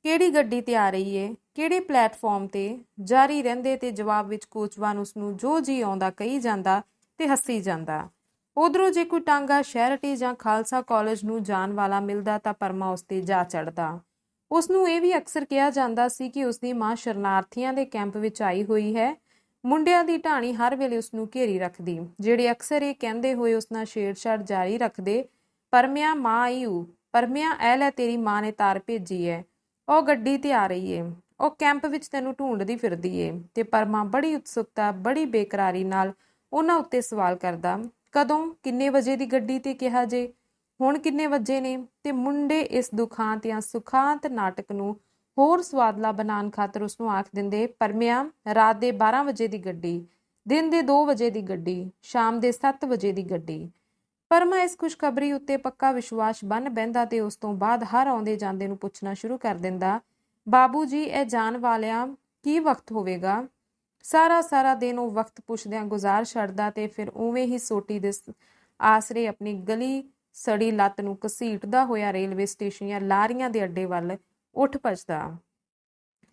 Speaker 1: ਕਿਹੜੀ ਗੱਡੀ ਤੇ ਆ ਰਹੀ ਏ, ਕਿਹੜੇ ਪਲੇਟਫਾਰਮ ਤੇ, ਜਾਰੀ ਰਹਿੰਦੇ ਤੇ ਜਵਾਬ ਵਿੱਚ ਕੋਚਵਾਨ ਉਸਨੂੰ ਜੋ ਜੀ ਆਉਂਦਾ ਕਹੀ ਜਾਂਦਾ ਤੇ ਹੱਸੀ ਜਾਂਦਾ। ਉਧਰੋਂ ਜੇ ਕੋਈ ਟਾਂਗਾ ਸ਼ੈਰਟੀ ਜਾਂ ਖਾਲਸਾ ਕਾਲਜ ਨੂੰ ਜਾਣ ਵਾਲਾ ਮਿਲਦਾ ਤਾਂ ਪਰਮਾ ਉਸ ਤੇ ਜਾ ਚੜ੍ਹਦਾ। ਉਸਨੂੰ ਇਹ ਵੀ ਅਕਸਰ ਕਿਹਾ ਜਾਂਦਾ ਸੀ ਕਿ ਉਸਦੀ ਮਾਂ ਸ਼ਰਨਾਰਥੀਆਂ ਦੇ ਕੈਂਪ ਵਿੱਚ ਆਈ ਹੋਈ ਹੈ। ਮੁੰਡਿਆਂ ਦੀ ਢਾਣੀ ਹਰ ਵੇਲੇ ਉਸਨੂੰ ਘੇਰੀ ਰੱਖਦੀ, ਜਿਹੜੇ ਅਕਸਰ ਇਹ ਕਹਿੰਦੇ ਹੋਏ ਉਸ ਨਾਲ ਛੇੜਛਾੜ ਜਾਰੀ ਰੱਖਦੇ, ਪਰਮਿਆ ਮਾਂ ਆਈ ਊ, ਪਰਮਿਆ ਐ ਲੈ ਤੇਰੀ ਮਾਂ ਨੇ ਤਾਰ ਭੇਜੀ ਹੈ, ਉਹ ਗੱਡੀ ਤੇ ਆ ਰਹੀ ਏ, ਉਹ ਕੈਂਪ ਵਿੱਚ ਤੈਨੂੰ ਢੂੰਡਦੀ ਫਿਰਦੀ ਏ। ਤੇ ਪਰਮਾ ਬੜੀ ਉਤਸੁਕਤਾ, ਬੜੀ ਬੇਕਰਾਰੀ ਨਾਲ ਉਹਨਾਂ ਉੱਤੇ ਸਵਾਲ ਕਰਦਾ, ਕਦੋਂ, ਕਿੰਨੇ ਵਜੇ ਦੀ ਗੱਡੀ ਤੇ ਕਿਹਾ ਜੇ, ਹੁਣ ਕਿੰਨੇ ਵਜੇ ਨੇ? ਤੇ ਮੁੰਡੇ ਇਸ ਦੁਖਾਂਤ ਜਾਂ ਸੁਖਾਂਤ ਨਾਟਕ ਨੂੰ ਹੋਰ ਸਵਾਦਲਾ ਬਣਾਉਣ ਖਾਤਰ ਉਸਨੂੰ ਆਖ ਦਿੰਦੇ, ਪਰਮਿਆ, ਰਾਤ ਦੇ 12 ਵਜੇ ਦੀ ਗੱਡੀ, ਦਿਨ ਦੇ 2 ਵਜੇ ਦੀ ਗੱਡੀ, ਸ਼ਾਮ ਦੇ 7 ਵਜੇ ਦੀ ਗੱਡੀ। ਪਰਮਾ ਇਸ ਖੁਸ਼ਖਬਰੀ ਉੱਤੇ ਪੱਕਾ ਵਿਸ਼ਵਾਸ ਬੰਨ ਬਹਿੰਦਾ ਤੇ ਉਸ ਤੋਂ ਬਾਅਦ ਹਰ ਆਉਂਦੇ ਜਾਂਦੇ ਨੂੰ ਪੁੱਛਣਾ ਸ਼ੁਰੂ ਕਰ ਦਿੰਦਾ, ਬਾਬੂ ਜੀ, ਇਹ ਜਾਣ ਵਾਲਿਆਂ ਕੀ ਵਕਤ ਹੋਵੇਗਾ? ਸਾਰਾ ਦਿਨ ਉਹ ਵਕਤ ਪੁੱਛਦਿਆਂ ਗੁਜ਼ਾਰ ਛੱਡਦਾ ਤੇ ਫਿਰ ਉਵੇਂ ਹੀ ਸੋਟੀ ਦੇ ਆਸਰੇ ਆਪਣੀ ਗਲੀ ਸੜੀ ਲੱਤ ਨੂੰ ਘਸੀਟਦਾ ਹੋਇਆ ਰੇਲਵੇ ਸਟੇਸ਼ਨ ਜਾਂ ਲਾਰੀਆਂ ਦੇ ਅੱਡੇ ਵੱਲ ਉੱਠ ਭੱਜਦਾ।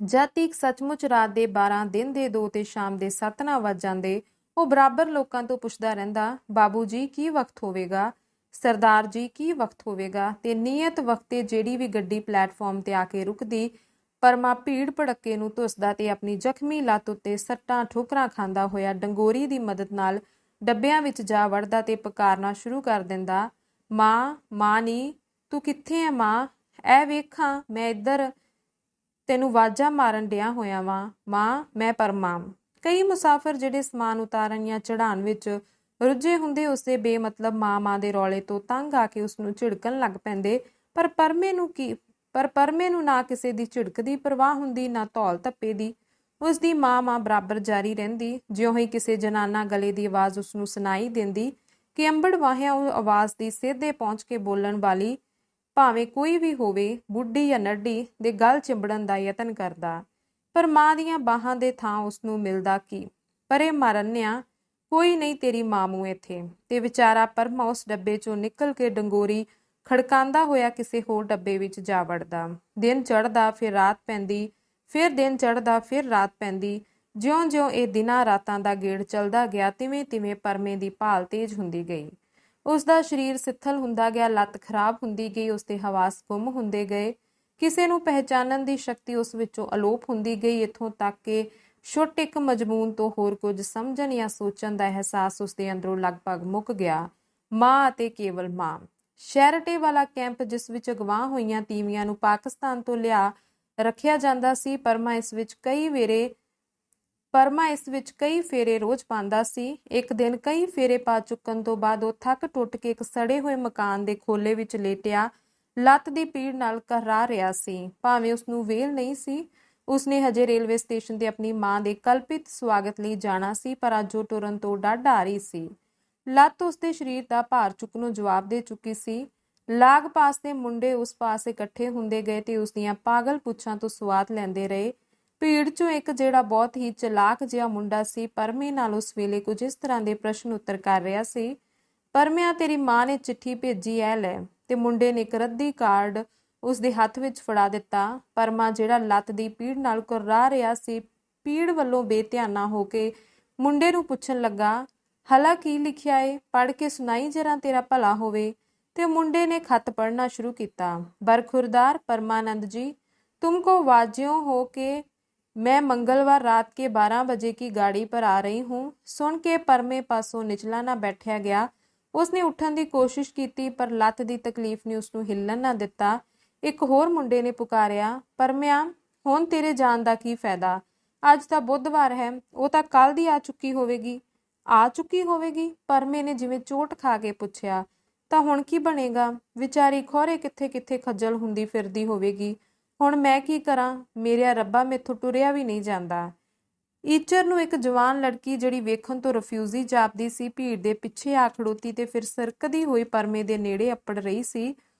Speaker 1: ਜਦ ਤੀਕ ਸੱਚਮੁੱਚ ਰਾਤ ਦੇ 12, ਦਿਨ ਦੇ 2 ਤੇ ਸ਼ਾਮ ਦੇ 7 ਨਾ ਵੱਜ ਜਾਂਦੇ, ਉਹ ਬਰਾਬਰ ਲੋਕਾਂ ਤੋਂ ਪੁੱਛਦਾ ਰਹਿੰਦਾ, ਬਾਬੂ ਜੀ ਕੀ ਵਕਤ ਹੋਵੇਗਾ? ਸਰਦਾਰ ਜੀ ਕੀ ਵਕਤ ਹੋਵੇਗਾ? ਤੇ ਨਿਯਤ ਵਕਤੇ ਜਿਹੜੀ ਵੀ ਗੱਡੀ ਪਲੇਟਫਾਰਮ ਤੇ ਆ ਕੇ ਰੁਕਦੀ, ਪਰਮਾ ਭੀੜ ਭੜੱਕੇ ਨੂੰ ਧੁੱਸਦਾ ਤੇ ਆਪਣੀ ਜ਼ਖਮੀ ਲੱਤ ਉੱਤੇ ਸੱਟਾਂ ਠੋਕਰਾਂ ਖਾਂਦਾ ਹੋਇਆ ਡੰਗੋਰੀ ਦੀ ਮਦਦ ਨਾਲ ਡੱਬਿਆਂ ਵਿੱਚ ਜਾ ਵੜਦਾ ਤੇ ਪੁਕਾਰਨਾ ਸ਼ੁਰੂ ਕਰ ਦਿੰਦਾ, ਮਾਂ ਨੀ, ਤੂੰ ਕਿੱਥੇ ਐ ਮਾਂ? ਐ ਵੇਖਾਂ, ਮੈਂ ਇੱਧਰ ਤੈਨੂੰ ਆਵਾਜ਼ਾਂ ਮਾਰਨ ਡਿਆ ਹੋਇਆ ਵਾਂ, ਮਾਂ, ਮੈਂ ਪਰਮਾ। ਕਈ ਮੁਸਾਫਰ ਜਿਹੜੇ ਸਮਾਨ ਉਤਾਰਨ ਜਾਂ ਚੜਾਉਣ ਵਿੱਚ ਰੁੱਝੇ ਹੁੰਦੇ ਉਸਦੇ ਬੇਮਤਲਬ ਮਾਂ ਦੇ ਰੌਲੇ ਤੋਂ ਤੰਗ ਆ ਕੇ ਉਸਨੂੰ ਝਿੜਕਣ ਲੱਗ ਪੈਂਦੇ, ਪਰ ਪਰਮੇ ਨੂੰ ਨਾ ਕਿਸੇ ਦੀ ਝਿੜਕ ਦੀ ਪਰਵਾਹ ਹੁੰਦੀ, ਨਾ ਧੌਲ ਧੱਪੇ ਦੀ। ਉਸਦੀ ਮਾਂ ਬਰਾਬਰ ਜਾਰੀ ਰਹਿੰਦੀ। ਜਿਉਂ ਹੀ ਕਿਸੇ ਜਨਾਨਾ ਗਲੇ ਦੀ ਆਵਾਜ਼ ਉਸਨੂੰ ਸੁਣਾਈ ਦਿੰਦੀ ਕਿ ਅੰਬੜ ਵਾਹਿਆ ਉਹ ਆਵਾਜ਼ ਦੀ ਸਿੱਧੇ ਪਹੁੰਚ ਕੇ ਬੋਲਣ ਵਾਲੀ, ਭਾਵੇਂ ਕੋਈ ਵੀ ਹੋਵੇ, ਬੁੱਢੀ ਜਾਂ ਨੱਢੀ, ਦੇ ਗਲ ਚਿੰਬੜਨ ਦਾ ਯਤਨ ਕਰਦਾ। ਪਰ ਮਾਂ ਦੀਆਂ ਬਾਹਾਂ ਦੇ ਥਾਂ ਉਸਨੂੰ ਮਿਲਦਾ ਕੀ, ਪਰੇ ਮਰਨਿਆ, ਕੋਈ ਨਹੀਂ ਤੇਰੀ ਮਾਂ ਮੂੰਹ ਇੱਥੇ। ਤੇ ਵਿਚਾਰਾ ਪਰਮਾ ਉਸ ਡੱਬੇ ਚੋਂ ਨਿਕਲ ਕੇ ਡੰਗੋਰੀ ਖੜਕਾਂਦਾ ਹੋਇਆ ਕਿਸੇ ਹੋਰ ਡੱਬੇ ਵਿੱਚ ਜਾ ਵੜਦਾ। ਦਿਨ ਚੜ੍ਹਦਾ, ਫਿਰ ਰਾਤ ਪੈਂਦੀ, ਫਿਰ ਦਿਨ ਚੜ੍ਹਦਾ, ਫਿਰ ਰਾਤ ਪੈਂਦੀ। ਜਿਉਂ-ਜਿਉਂ ਇਹ ਦਿਨਾਂ ਰਾਤਾਂ ਦਾ ਗੇੜ ਚੱਲਦਾ ਗਿਆ, ਤਿਵੇਂ-ਤਿਵੇਂ ਪਰਮੇ ਦੀ ਭਾਲ ਤੇਜ਼ ਹੁੰਦੀ ਗਈ। ਉਸ ਦਾ ਸਰੀਰ ਸਿੱਥਲ ਹੁੰਦਾ ਗਿਆ, ਲੱਤ ਖਰਾਬ ਹੁੰਦੀ ਗਈ, ਉਸਦੇ ਹਵਾਸ ਗੁੰਮ ਹੁੰਦੇ ਗਏ, ਕਿਸੇ ਨੂੰ ਪਹਿਚਾਨਣ ਦੀ ਸ਼ਕਤੀ ਉਸ ਵਿੱਚੋਂ ਅਲੋਪ ਹੁੰਦੀ ਗਈ, ਇੱਥੋਂ ਤੱਕ ਕਿ ਛੁੱਟ ਇੱਕ ਮਜਮੂਨ ਤੋਂ ਹੋਰ ਕੁਝ ਸਮਝਣ ਜਾਂ ਸੋਚਣ ਦਾ ਅਹਿਸਾਸ ਉਸਦੇ ਅੰਦਰੋਂ ਲਗਭਗ ਮੁੱਕ ਗਿਆ। ਮਾਂ ਅਤੇ ਕੇਵਲ ਮਾਂ। ਸ਼ੈਰਟੇ ਵਾਲਾ ਕੈਂਪ, ਜਿਸ ਵਿੱਚ ਅਗਵਾਹ ਹੋਈਆਂ ਤੀਵੀਆਂ ਨੂੰ ਪਾਕਿਸਤਾਨ ਤੋਂ ਲਿਆ ਰੱਖਿਆ ਜਾਂਦਾ ਸੀ, ਪਰਮਾ ਇਸ ਵਿੱਚ ਕਈ ਫੇਰੇ ਰੋਜ਼ ਪਾਉਂਦਾ ਸੀ। ਇੱਕ ਦਿਨ ਕਈ ਫੇਰੇ ਪਾ ਚੁੱਕਣ ਤੋਂ ਬਾਅਦ ਉਹ ਥੱਕ ਟੁੱਟ ਕੇ ਇੱਕ ਸੜੇ ਹੋਏ ਮਕਾਨ ਦੇ ਖੋਲੇ ਵਿੱਚ ਲੇਟਿਆ ਲੱਤ ਦੀ ਪੀੜ ਨਾਲ ਘਰਰਾ ਰਿਹਾ ਸੀ। ਭਾਵੇਂ ਉਸਨੂੰ ਵੇਲ ਨਹੀਂ ਸੀ, ਉਸਨੇ ਹਜੇ ਰੇਲਵੇ ਸਟੇਸ਼ਨ ਤੇ ਆਪਣੀ ਮਾਂ ਦੇ ਕਲਪਿਤ ਸਵਾਗਤ ਲਈ ਜਾਣਾ ਸੀ, ਪਰ ਅੱਜ ਉਹ ਤੁਰਨ ਤੋਂ ਡੱਢ ਆ ਰਹੀ ਸੀ। ਲੱਤ ਉਸਦੇ ਸਰੀਰ ਦਾ ਭਾਰ ਚੁੱਕਣੋਂ ਜਵਾਬ ਦੇ ਚੁੱਕੀ ਸੀ। ਲਾਗ ਪਾਸ ਦੇ ਮੁੰਡੇ ਉਸ ਪਾਸ ਇਕੱਠੇ ਹੁੰਦੇ ਗਏ ਤੇ ਉਸਦੀਆਂ ਪਾਗਲ ਪੁੱਛਾਂ ਤੋਂ ਸਵਾਦ ਲੈਂਦੇ ਰਹੇ। ਭੀੜ ਚੋਂ ਇੱਕ, ਜਿਹੜਾ ਬਹੁਤ ਹੀ ਚਲਾਕ ਜਿਹਾ ਮੁੰਡਾ ਸੀ, ਪਰਮੇ ਨਾਲ ਉਸ ਵੇਲੇ ਕੁਝ ਇਸ ਤਰ੍ਹਾਂ ਦੇ ਪ੍ਰਸ਼ਨ ਉੱਤਰ ਕਰ ਰਿਹਾ ਸੀ, ਪਰਮਿਆ, ਤੇਰੀ ਮਾਂ ਨੇ ਚਿੱਠੀ ਭੇਜੀ ਐ ਲੈ। ਤੇ ਮੁੰਡੇ ਨੇ ਇੱਕ ਰੱਦੀ ਕਾਰਡ ਉਸਦੇ ਹੱਥ ਵਿੱਚ ਫੜਾ ਦਿੱਤਾ। ਪਰਮਾ, ਜਿਹੜਾ ਲੱਤ ਦੀ ਪੀੜ ਨਾਲ ਘੁਰਰਾ ਰਿਹਾ ਸੀ, ਪੀੜ ਵੱਲੋਂ ਬੇਧਿਆਨਾ ਹੋ ਕੇ ਮੁੰਡੇ ਨੂੰ ਪੁੱਛਣ ਲੱਗਾ, ਹਲਾ ਕੀ ਲਿਖਿਆ ਏ? ਪੜ੍ਹ ਕੇ ਸੁਣਾਈ ਜਰਾ, ਤੇਰਾ ਭਲਾ ਹੋਵੇ। ਤੇ ਮੁੰਡੇ ਨੇ ਖੱਤ ਪੜ੍ਹਨਾ ਸ਼ੁਰੂ ਕੀਤਾ। बरखुरदार परमानंद जी, तुमको वाजियों हो के मैं मंगलवार रात के 12 बजे की गाड़ी पर आ रही हूँ। सुन के परमे पासों निचला ना बैठा गया। उसने उठन की कोशिश की, पर लत्त की तकलीफ ने उसनू हिलन ना दिता। एक होर मुंडे ने पुकारिया, परमिया, हुण तेरे जान का की फायदा? अज तां बुधवार है, वो तां कल दी आ चुकी होवेगी। परमे ने जिवें चोट खा के पुछया, ਤਾਂ ਹੁਣ ਕੀ ਬਣੇਗਾ? ਵਿਚਾਰੀ ਖੌਰੇ ਕਿੱਥੇ ਖੱਜਲ ਹੁੰਦੀ ਫਿਰਦੀ ਹੋਵੇਗੀ। ਹੁਣ ਮੈਂ ਕੀ ਕਰਾਂ? ਮੇਰਿਆ ਰੱਬਾ, ਮੈਥੋਂ ਟੁਰਿਆ ਵੀ ਨਹੀਂ ਜਾਂਦਾ। ਈਚਰ ਨੂੰ ਇੱਕ ਜਵਾਨ ਲੜਕੀ, ਜਿਹੜੀ ਵੇਖਣ ਤੋਂ ਰਫਿਊਜੀ ਜਾਪਦੀ ਸੀ, ਭੀੜ ਦੇ ਪਿੱਛੇ ਆ ਖੜੋਤੀ ਤੇ ਫਿਰ ਸਰਕਦੀ ਹੋਈ ਪਰਮੇ ਦੇ ਨੇੜੇ ਅੱਪੜ ਰਹੀ ਸੀ।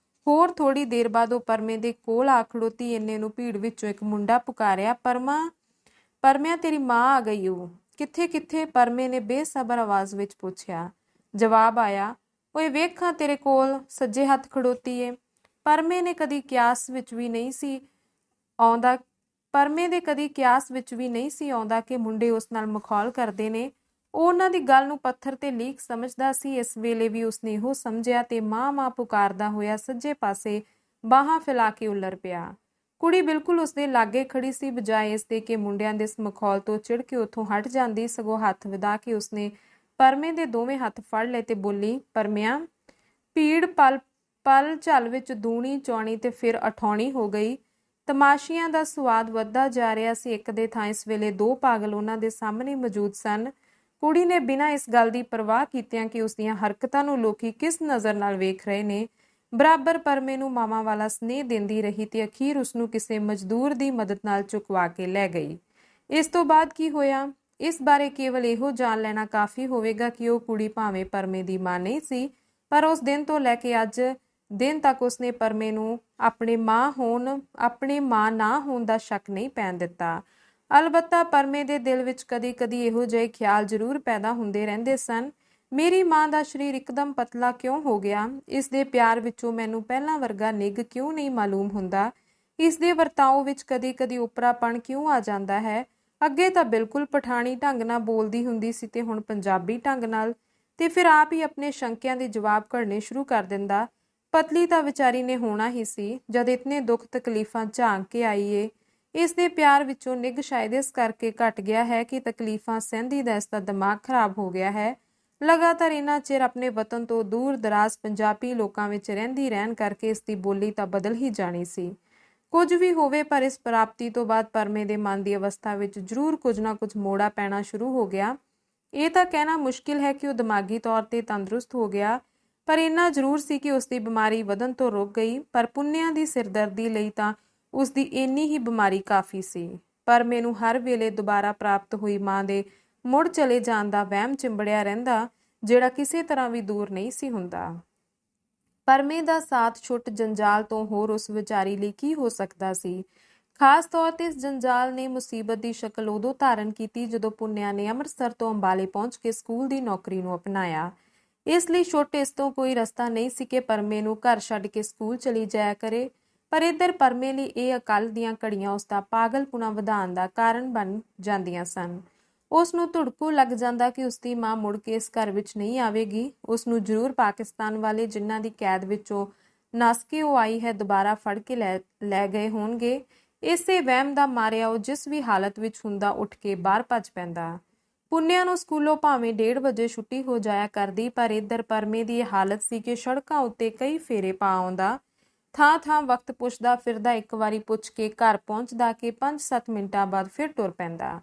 Speaker 1: ਹੋਰ ਥੋੜੀ ਦੇਰ ਬਾਅਦ ਉਹ ਪਰਮੇ ਦੇ ਕੋਲ ਆ ਖੜੋਤੀ। ਇੰਨੇ ਨੂੰ ਭੀੜ ਵਿੱਚੋਂ ਇੱਕ ਮੁੰਡਾ ਪੁਕਾਰਿਆ, ਪਰਮਿਆ, ਤੇਰੀ ਮਾਂ ਆ ਗਈ ਓ। ਕਿੱਥੇ? ਪਰਮੇ ਨੇ ਬੇਸਬਰ ਆਵਾਜ਼ ਵਿੱਚ ਪੁੱਛਿਆ। ਜਵਾਬ ਆਇਆ, ਓਏ ਵੇਖਾਂ, ਤੇਰੇ ਕੋਲ ਸੱਜੇ ਹੱਥ ਖੜੋਤੀ ਏ। ਪਰਮੇ ਦੇ ਕਦੀ ਕਿਆਸ ਵਿੱਚ ਵੀ ਨਹੀਂ ਸੀ ਆਉਂਦਾ ਕਿ ਮੁੰਡੇ ਉਸ ਨਾਲ ਮਖੌਲ ਕਰਦੇ ਨੇ। ਉਹ ਉਹਨਾਂ ਦੀ ਗੱਲ ਨੂੰ ਪੱਥਰ ਤੇ ਲੀਕ ਸਮਝਦਾ ਸੀ। ਇਸ ਵੇਲੇ ਵੀ ਉਸਨੇ ਇਹੋ ਸਮਝਿਆ ਤੇ ਮਾਂ ਪੁਕਾਰਦਾ ਹੋਇਆ ਸੱਜੇ ਪਾਸੇ ਬਾਹਾਂ ਫੈਲਾ ਕੇ ਉੱਲਰ ਪਿਆ। ਕੁੜੀ ਬਿਲਕੁਲ ਉਸਦੇ ਲਾਗੇ ਖੜੀ ਸੀ। ਬਜਾਏ ਇਸ ਦੇ ਕਿ ਮੁੰਡਿਆਂ ਦੇ ਇਸ ਮਖੌਲ ਤੋਂ ਚਿੜ ਕੇ ਉੱਥੋਂ ਹਟ ਜਾਂਦੀ, ਸਗੋਂ ਹੱਥ ਵਧਾ ਕੇ ਉਸਨੇ ਪਰਮੇ ਦੇ ਦੋਵੇਂ ਹੱਥ ਫੜ ਲਏ ਤੇ ਬੋਲੀ, ਪਰਮਿਆ। ਭੀੜ ਪਲ ਝੱਲ ਵਿੱਚ ਦੂਣੀ ਚੌਣੀ ਤੇ ਫਿਰ ਅਠਾਉਣੀ ਹੋ ਗਈ। ਤਮਾਸ਼ੀਆਂ ਦਾ ਸਵਾਦ ਵੱਧਦਾ ਜਾ ਰਿਹਾ ਸੀ। ਇੱਕ ਦੇ ਥਾਂ ਇਸ ਵੇਲੇ ਦੋ ਪਾਗਲ ਉਹਨਾਂ ਦੇ ਸਾਹਮਣੇ ਮੌਜੂਦ ਸਨ। ਕੁੜੀ ਨੇ ਬਿਨਾਂ ਇਸ ਗੱਲ ਦੀ ਪਰਵਾਹ ਕੀਤਿਆਂ ਕਿ ਉਸ ਦੀਆਂ ਹਰਕਤਾਂ ਨੂੰ ਲੋਕੀ ਕਿਸ ਨਜ਼ਰ ਨਾਲ ਵੇਖ ਰਹੇ ਨੇ, ਬਰਾਬਰ ਪਰਮੇ ਨੂੰ ਮਾਵਾਂ ਵਾਲਾ ਸਨੇਹ ਦਿੰਦੀ ਰਹੀ ਤੇ ਅਖੀਰ ਉਸ ਨੂੰ ਕਿਸੇ ਮਜ਼ਦੂਰ ਦੀ ਮਦਦ ਨਾਲ ਚੁਕਵਾ ਕੇ ਲੈ ਗਈ। ਇਸ ਤੋਂ ਬਾਅਦ ਕੀ ਹੋਇਆ, ਇਸ ਬਾਰੇ ਕੇਵਲ ਇਹੋ ਜਾਣ ਲੈਣਾ ਕਾਫੀ ਹੋਵੇਗਾ ਕਿ ਉਹ ਕੁੜੀ ਭਾਵੇਂ ਪਰਮੇ ਦੀ ਮਾਂ ਨਹੀਂ ਸੀ, ਪਰ ਉਸ ਦਿਨ ਤੋਂ ਲੈ ਕੇ ਅੱਜ ਦਿਨ ਤੱਕ ਉਸਨੇ ਪਰਮੇ ਨੂੰ ਆਪਣੇ ਮਾਂ ਨਾ ਹੋਣ ਦਾ ਸ਼ੱਕ ਨਹੀਂ ਪੈਣ ਦਿੱਤਾ। ਅਲਬੱਤਾ ਪਰਮੇ ਦੇ ਦਿਲ ਵਿੱਚ ਕਦੀ-ਕਦੀ ਇਹੋ ਜਿਹੇ ਖਿਆਲ ਜ਼ਰੂਰ ਪੈਦਾ ਹੁੰਦੇ ਰਹਿੰਦੇ ਸਨ, ਮੇਰੀ ਮਾਂ ਦਾ ਸਰੀਰ ਇੱਕਦਮ ਪਤਲਾ ਕਿਉਂ ਹੋ ਗਿਆ, ਇਸ ਦੇ ਪਿਆਰ ਵਿੱਚੋਂ ਮੈਨੂੰ ਪਹਿਲਾਂ ਵਰਗਾ ਨਿੱਘ ਕਿਉਂ ਨਹੀਂ ਮਾਲੂਮ ਹੁੰਦਾ, ਇਸ ਦੇ ਵਰਤਾਓ ਵਿੱਚ ਕਦੀ-ਕਦੀ ਉਪਰਾਪਣ ਕਿਉਂ ਆ ਜਾਂਦਾ ਹੈ। ਅੱਗੇ ਤਾਂ ਬਿਲਕੁਲ ਪਠਾਣੀ ਢੰਗ ਨਾਲ ਬੋਲਦੀ ਹੁੰਦੀ ਸੀ ਤੇ ਹੁਣ ਪੰਜਾਬੀ ਢੰਗ ਨਾਲ, ਤੇ ਫਿਰ ਆਪ ਹੀ ਆਪਣੇ ਸ਼ੰਕਿਆਂ ਦੇ ਜਵਾਬ ਘੜਨੇ ਸ਼ੁਰੂ ਕਰ ਦਿੰਦਾ। ਪਤਲੀ ਤਾਂ ਵਿਚਾਰੀ ਨੇ ਹੋਣਾ ਹੀ ਸੀ, ਜਦ ਇਤਨੇ ਦੁੱਖ ਤਕਲੀਫਾਂ ਝਾਂਕ ਕੇ ਆਈ ਏ। ਇਸ ਦੇ ਪਿਆਰ ਵਿੱਚੋਂ ਨਿੱਘ ਸ਼ਾਇਦ ਇਸ ਕਰਕੇ ਘਟ ਗਿਆ ਹੈ ਕਿ ਤਕਲੀਫਾਂ ਸਹਿੰਦੀ ਦਾ ਇਸ ਦਾ ਦਿਮਾਗ ਖਰਾਬ ਹੋ ਗਿਆ ਹੈ। ਲਗਾਤਾਰ ਇੰਨਾ ਚਿਰ ਆਪਣੇ ਵਤਨ ਤੋਂ ਦੂਰ ਦਰਾਜ਼ ਪੰਜਾਬੀ ਲੋਕਾਂ ਵਿੱਚ ਰਹਿੰਦੀ ਰਹਿਣ ਕਰਕੇ ਇਸ ਦੀ ਬੋਲੀ ਤਾਂ ਬਦਲ ਹੀ ਜਾਣੀ ਸੀ। ਕੁਝ ਵੀ ਹੋਵੇ, ਪਰ ਇਸ ਪ੍ਰਾਪਤੀ ਤੋਂ ਬਾਅਦ ਪਰਮੇ ਦੇ ਮਨ ਦੀ ਅਵਸਥਾ ਵਿੱਚ ਜ਼ਰੂਰ ਕੁਝ ਨਾ ਕੁਝ ਮੋੜਾ ਪੈਣਾ ਸ਼ੁਰੂ ਹੋ ਗਿਆ। ਇਹ ਤਾਂ ਕਹਿਣਾ ਮੁਸ਼ਕਿਲ ਹੈ ਕਿ ਉਹ ਦਿਮਾਗੀ ਤੌਰ ਤੇ ਤੰਦਰੁਸਤ ਹੋ ਗਿਆ, ਪਰ ਇੰਨਾ ਜ਼ਰੂਰ ਸੀ ਕਿ ਉਸ ਦੀ ਬਿਮਾਰੀ ਵਧਣ ਤੋਂ ਰੁਕ ਗਈ। ਪਰ ਪੁੰਨਿਆਂ ਦੀ ਸਿਰਦਰਦੀ ਲਈ ਤਾਂ ਉਸ ਦੀ ਇੰਨੀ ਹੀ ਬਿਮਾਰੀ ਕਾਫੀ ਸੀ। ਪਰਮੇ ਨੂੰ ਹਰ ਵੇਲੇ ਦੁਬਾਰਾ ਪ੍ਰਾਪਤ ਹੋਈ ਮਾਂ ਦੇ ਮੁੜ ਚਲੇ ਜਾਣ ਦਾ ਵਹਿਮ ਚਿੰਬੜਿਆ ਰਹਿੰਦਾ, ਜਿਹੜਾ ਕਿਸੇ ਤਰ੍ਹਾਂ ਵੀ ਦੂਰ ਨਹੀਂ ਸੀ ਹੁੰਦਾ। ਪਰਮੇ ਦਾ ਸਾਥ ਛੁੱਟ ਜੰਜਾਲ ਤੋਂ ਹੋਰ ਉਸ ਵਿਚਾਰੀ ਲਈ ਕੀ ਹੋ ਸਕਦਾ ਸੀ। ਖਾਸ ਤੌਰ ਤੇ ਇਸ ਜੰਜਾਲ ਨੇ ਮੁਸੀਬਤ ਦੀ ਸ਼ਕਲ ਉਦੋਂ ਧਾਰਨ ਕੀਤੀ ਜਦੋਂ ਪੁੰਨਿਆ ਨੇ ਅੰਮ੍ਰਿਤਸਰ ਤੋਂ ਅੰਬਾਲੇ ਪਹੁੰਚ ਕੇ ਸਕੂਲ ਦੀ ਨੌਕਰੀ ਨੂੰ ਅਪਣਾਇਆ। ਇਸ ਲਈ ਛੁੱਟ ਇਸ ਤੋਂ ਕੋਈ ਰਸਤਾ ਨਹੀਂ ਸੀ ਕਿ ਪਰਮੇ ਨੂੰ ਘਰ ਛੱਡ ਕੇ ਸਕੂਲ ਚਲੀ ਜਾਇਆ ਕਰੇ, ਪਰ ਇੱਧਰ ਪਰਮੇ ਲਈ ਇਹ ਅਕਲ ਦੀਆਂ ਘੜੀਆਂ ਉਸ ਦਾ ਪਾਗਲਪੁਣਾ ਵਧਾਉਣ ਦਾ ਕਾਰਨ ਬਣ ਜਾਂਦੀਆਂ ਸਨ। ਉਸ ਨੂੰ ਧੁੜਕੂ ਲੱਗ ਜਾਂਦਾ ਕਿ ਉਸ ਦੀ ਮਾਂ ਮੁੜ ਕੇ ਇਸ ਘਰ ਵਿੱਚ ਨਹੀਂ ਆਵੇਗੀ। ਉਸ ਨੂੰ ਜ਼ਰੂਰ ਪਾਕਿਸਤਾਨ ਵਾਲੇ ਜਿਨ੍ਹਾਂ ਦੀ ਕੈਦ ਵਿੱਚੋਂ ਨੱਸ ਕੇ ਉਹ ਆਈ ਹੈ ਦੁਬਾਰਾ ਫੜ ਕੇ ਲੈ ਗਏ ਹੋਣਗੇ। ਇਸੇ ਵਹਿਮ ਦਾ ਮਾਰਿਆ ਉਹ ਜਿਸ ਵੀ ਹਾਲਤ ਵਿੱਚ ਹੁੰਦਾ ਉੱਠ ਕੇ ਬਾਹਰ ਭੱਜ ਪੈਂਦਾ। ਪੁੰਨਿਆ ਨੂੰ ਸਕੂਲੋਂ ਭਾਵੇਂ 1:30 ਵਜੇ ਛੁੱਟੀ ਹੋ ਜਾਇਆ ਕਰਦੀ, ਪਰ ਇੱਧਰ ਪਰਮੇ ਦੀ ਇਹ ਹਾਲਤ ਸੀ ਕਿ ਸੜਕਾਂ ਉੱਤੇ ਕਈ ਫੇਰੇ ਪਾ ਆਉਂਦਾ, ਥਾਂ-ਥਾਂ ਵਕਤ ਪੁੱਛਦਾ ਫਿਰਦਾ, ਇੱਕ ਵਾਰੀ ਪੁੱਛ ਕੇ ਘਰ ਪਹੁੰਚਦਾ ਕਿ 5-7 ਮਿੰਟਾਂ ਬਾਅਦ ਫਿਰ ਤੁਰ ਪੈਂਦਾ।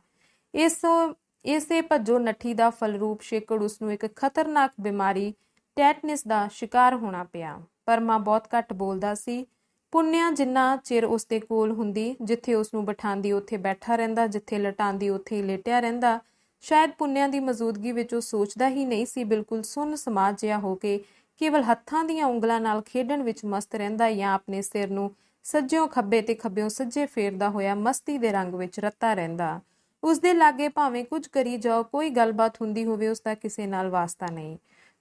Speaker 1: ਇਸੇ ਭੱਜੋ ਨੱਠੀ ਦਾ ਫਲਰੂਪ ਸ਼ੇਕੜ ਉਸ ਨੂੰ ਇੱਕ ਖਤਰਨਾਕ ਬਿਮਾਰੀ ਟੈਟਨਸ ਦਾ ਸ਼ਿਕਾਰ ਹੋਣਾ ਪਿਆ। ਪਰਮਾ ਬਹੁਤ ਘੱਟ ਬੋਲਦਾ ਸੀ। ਪੁੰਨਿਆ ਜਿੰਨਾ ਚਿਰ ਉਸ ਦੇ ਕੋਲ ਹੁੰਦੀ, ਜਿੱਥੇ ਉਸ ਨੂੰ ਬਿਠਾਉਂਦੀ ਉੱਥੇ ਬੈਠਾ ਰਹਿੰਦਾ, ਜਿੱਥੇ ਲਟਾਉਂਦੀ ਉੱਥੇ ਹੀ ਲੇਟਿਆ ਰਹਿੰਦਾ। ਸ਼ਾਇਦ ਪੁੰਨਿਆ ਦੀ ਮੌਜੂਦਗੀ ਵਿੱਚ ਉਹ ਸੋਚਦਾ ਹੀ ਨਹੀਂ ਸੀ, ਬਿਲਕੁਲ ਸੁੰਨ ਸਮਾਜ ਜਿਹਾ ਹੋ ਕੇ ਕੇਵਲ ਹੱਥਾਂ ਦੀਆਂ ਉਂਗਲਾਂ ਨਾਲ ਖੇਡਣ ਵਿੱਚ ਮਸਤ ਰਹਿੰਦਾ ਜਾਂ ਆਪਣੇ ਸਿਰ ਨੂੰ ਸੱਜਿਓਂ ਖੱਬੇ ਤੇ ਖੱਬਿਓਂ ਸੱਜੇ ਫੇਰਦਾ ਹੋਇਆ ਮਸਤੀ ਦੇ ਰੰਗ ਵਿੱਚ ਰੱਤਾ ਰਹਿੰਦਾ। ਉਸ ਦੇ ਲਾਗੇ ਭਾਵੇਂ ਕੁਝ ਕਰੀ ਜਾਓ, ਕੋਈ ਗੱਲਬਾਤ ਹੁੰਦੀ ਹੋਵੇ, ਉਸ ਦਾ ਕਿਸੇ ਨਾਲ ਵਾਸਤਾ ਨਹੀਂ।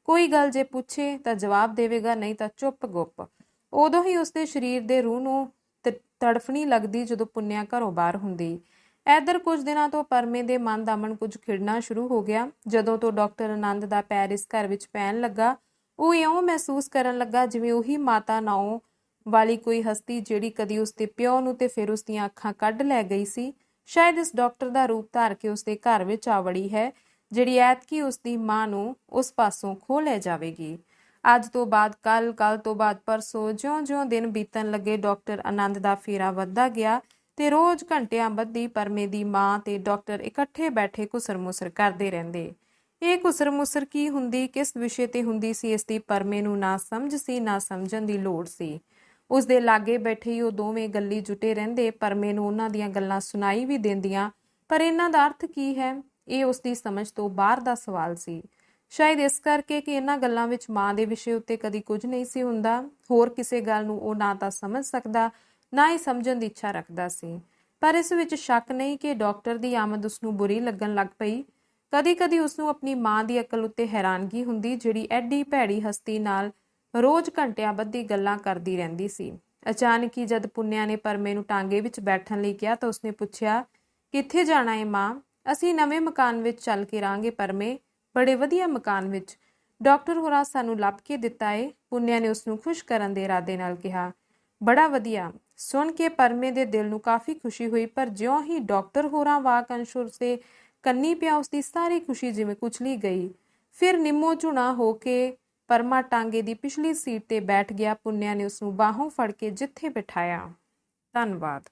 Speaker 1: ਕੋਈ ਗੱਲ ਜੇ ਪੁੱਛੇ ਤਾਂ ਜਵਾਬ ਦੇਵੇਗਾ, ਨਹੀਂ ਤਾਂ ਚੁੱਪ ਗੁੱਪ। ਉਦੋਂ ਹੀ ਉਸ ਦੇ ਸਰੀਰ ਦੇ ਰੂਹ ਨੂੰ ਤੜਫਣੀ ਲੱਗਦੀ ਜਦੋਂ ਪੁੰਨਿਆ ਘਰੋਂ ਬਾਹਰ ਹੁੰਦੀ। ਇੱਧਰ ਕੁਝ ਦਿਨਾਂ ਤੋਂ ਪਰਮੇ ਦੇ ਮਨ ਦਾ ਮਨ ਕੁਝ ਖਿੜਨਾ ਸ਼ੁਰੂ ਹੋ ਗਿਆ। ਜਦੋਂ ਤੋਂ ਡਾਕਟਰ ਆਨੰਦ ਦਾ ਪੈਰ ਇਸ ਘਰ ਵਿੱਚ ਪੈਣ ਲੱਗਾ, ਉਹ ਇਉਂ ਮਹਿਸੂਸ ਕਰਨ ਲੱਗਾ ਜਿਵੇਂ ਉਹੀ ਮਾਤਾ ਨਾਉ ਵਾਲੀ ਕੋਈ ਹਸਤੀ ਜਿਹੜੀ ਕਦੀ ਉਸ ਦੇ ਪਿਓ ਨੂੰ ਤੇ ਫਿਰ ਉਸ ਦੀਆਂ ਅੱਖਾਂ ਕੱਢ ਲੈ ਗਈ ਸੀ, ਸ਼ਾਇਦ ਇਸ ਡਾਕਟਰ ਦਾ ਰੂਪ ਧਾਰ ਕੇ ਉਸ ਦੇ ਘਰ ਵਿੱਚ ਆ ਵੜੀ ਹੈ, ਜਿਹੜੀ ਐਤਕੀ ਉਸ ਦੀ ਮਾਂ ਨੂੰ ਉਸ ਪਾਸੋਂ ਖੋਹ ਲੈ ਜਾਵੇਗੀ। ਅੱਜ ਤੋਂ ਬਾਅਦ ਕੱਲ ਤੋਂ ਬਾਅਦ ਪਰਸੋਂ, ਜਿਉਂ-ਜਿਉਂ ਦਿਨ ਬੀਤਣ ਲੱਗੇ ਡਾਕਟਰ ਆਨੰਦ ਦਾ ਫੇਰਾ ਵੱਧਦਾ ਗਿਆ ਤੇ ਰੋਜ਼ ਘੰਟਿਆਂ ਬੱਧੀ ਪਰਮੇ ਦੀ ਮਾਂ ਤੇ ਡਾਕਟਰ ਇਕੱਠੇ ਬੈਠੇ ਘੁਸਰ-ਮੁਸਰ ਕਰਦੇ ਰਹਿੰਦੇ। ਇਹ ਘੁਸਰ-ਮੁਸਰ ਕੀ ਹੁੰਦੀ, ਕਿਸ ਵਿਸ਼ੇ ਤੇ ਹੁੰਦੀ ਸੀ, ਇਸ ਦੀ ਪਰਮੇ ਨੂੰ ਨਾ ਸਮਝ ਸੀ, ਨਾ ਸਮਝਣ ਦੀ ਲੋੜ ਸੀ। ਉਸ ਦੇ ਲਾਗੇ ਬੈਠੇ ਹੀ ਉਹ ਦੋਵੇਂ ਗੱਲੀ ਜੁਟੇ ਰਹਿੰਦੇ, ਪਰਮੇ ਨੂੰ ਉਹਨਾਂ ਦੀਆਂ ਗੱਲਾਂ ਸੁਣਾਈ ਵੀ ਦਿੰਦੀਆਂ, ਪਰ ਇਹਨਾਂ ਦਾ ਅਰਥ ਕੀ ਹੈ, ਇਹ ਉਸ ਦੀ ਸਮਝ ਤੋਂ ਬਾਹਰ ਦਾ ਸਵਾਲ ਸੀ। ਸ਼ਾਇਦ ਇਸ ਕਰਕੇ ਕਿ ਇਹਨਾਂ ਗੱਲਾਂ ਵਿੱਚ ਮਾਂ ਦੇ ਵਿਸ਼ੇ ਉੱਤੇ ਕਦੀ ਕੁਝ ਨਹੀਂ ਸੀ ਹੁੰਦਾ। ਹੋਰ ਕਿਸੇ ਗੱਲ ਨੂੰ ਉਹ ਨਾ ਤਾਂ ਸਮਝ ਸਕਦਾ, ਨਾ ਹੀ ਸਮਝਣ ਦੀ ਇੱਛਾ ਰੱਖਦਾ ਸੀ। ਪਰ ਇਸ ਵਿੱਚ ਸ਼ੱਕ ਨਹੀਂ ਕਿ ਡਾਕਟਰ ਦੀ ਆਮਦ ਉਸ ਨੂੰ ਬੁਰੀ ਲੱਗਣ ਲੱਗ ਪਈ। ਕਦੀ-ਕਦੀ ਉਸ ਨੂੰ ਆਪਣੀ ਮਾਂ ਦੀ ਅਕਲ ਉੱਤੇ ਹੈਰਾਨਗੀ ਹੁੰਦੀ, ਜਿਹੜੀ ਐਡੀ ਭੈੜੀ ਹਸਤੀ ਨਾਲ ਰੋਜ਼ ਘੰਟਿਆਂ ਬੱਧੀ ਗੱਲਾਂ ਕਰਦੀ ਰਹਿੰਦੀ ਸੀ। ਅਚਾਨਕ ਹੀ ਜਦ ਪੁੰਨਿਆ ਨੇ ਪਰਮੇ ਨੂੰ ਟਾਂਗੇ ਵਿੱਚ ਬੈਠਣ ਲਈ ਕਿਹਾ ਤਾਂ ਉਸਨੇ ਪੁੱਛਿਆ, ਕਿੱਥੇ ਜਾਣਾ ਏ ਮਾਂ? ਅਸੀਂ ਨਵੇਂ ਮਕਾਨ ਵਿੱਚ ਚੱਲ ਕੇ ਰਾਂਗੇ ਪਰਮੇ, ਬੜੇ ਵਧੀਆ ਮਕਾਨ ਵਿੱਚ। ਡਾਕਟਰ ਹੋਰਾਂ ਸਾਨੂੰ ਲੱਭ ਕੇ ਦਿੱਤਾ ਏ, ਪੁੰਨਿਆ ਨੇ ਉਸ ਨੂੰ ਖੁਸ਼ ਕਰਨ ਦੇ ਇਰਾਦੇ ਨਾਲ ਕਿਹਾ। ਬੜਾ ਵਧੀਆ। ਸੁਣ ਕੇ ਪਰਮੇ ਦੇ ਦਿਲ ਨੂੰ ਕਾਫੀ ਖੁਸ਼ੀ ਹੋਈ, ਪਰ ਜਿਉਂ ਹੀ ਡਾਕਟਰ ਹੋਰਾਂ ਵਾਕ ਅੰਸ਼ ਉਸਦੇ ਕੰਨੀ ਪਿਆ, ਉਸਦੀ ਸਾਰੀ ਖੁਸ਼ੀ ਜਿਵੇਂ ਕੁਚਲੀ ਗਈ। ਫਿਰ ਨਿੰਮੋ ਝੁਣਾ ਹੋ ਕੇ ਪਰਮਾ ਟਾਂਗੇ ਦੀ ਪਿਛਲੀ ਸੀਟ ਤੇ ਬੈਠ ਗਿਆ। ਪੁੰਨਿਆ ਨੇ ਉਸ ਨੂੰ ਬਾਹੋਂ ਫੜ ਕੇ ਜਿੱਥੇ ਬਿਠਾਇਆ ਧੰਨਵਾਦ।